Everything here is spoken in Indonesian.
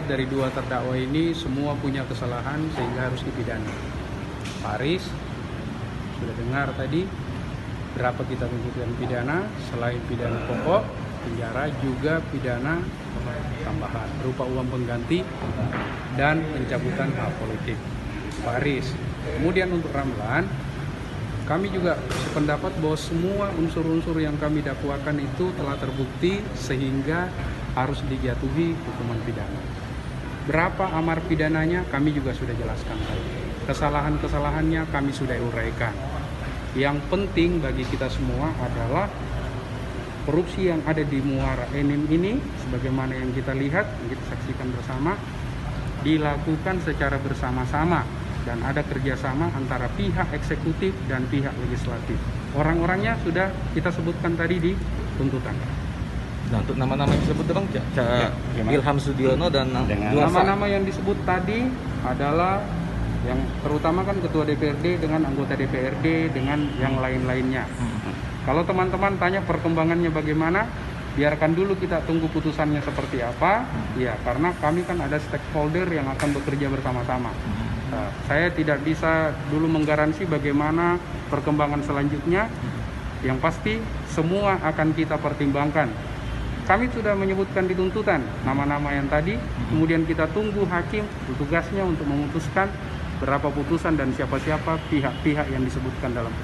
Dari dua terdakwa ini semua punya kesalahan sehingga harus dipidana. Pak Aris sudah dengar tadi berapa kita tuntutan pidana, selain pidana pokok, penjara juga pidana tambahan berupa uang pengganti dan pencabutan hak politik. Pak Aris. Kemudian untuk Ramlan, kami juga sependapat bahwa semua unsur-unsur yang kami dakwakan itu telah terbukti sehingga harus dijatuhi hukuman pidana. Berapa amar pidananya kami juga sudah jelaskan tadi. Kesalahan-kesalahannya kami sudah uraikan. Yang penting bagi kita semua adalah korupsi yang ada di Muara Enim ini, sebagaimana yang kita lihat, yang kita saksikan bersama, dilakukan secara bersama-sama dan ada kerjasama antara pihak eksekutif dan pihak legislatif. Orang-orangnya sudah kita sebutkan tadi di tuntutan. Nah, untuk nama-nama yang disebut Bang, Ilham Sudiono dan nama-nama yang disebut tadi adalah yang terutama kan ketua DPRD dengan anggota DPRD dengan yang lain-lainnya. Kalau teman-teman tanya perkembangannya bagaimana, biarkan dulu kita tunggu putusannya seperti apa. Ya, karena kami kan ada stakeholder yang akan bekerja bersama-sama. Nah, saya tidak bisa dulu menggaransi bagaimana perkembangan selanjutnya. Yang pasti semua akan kita pertimbangkan. Kami sudah menyebutkan di tuntutan nama-nama yang tadi, kemudian kita tunggu hakim tugasnya untuk memutuskan berapa putusan dan siapa-siapa pihak-pihak yang disebutkan dalam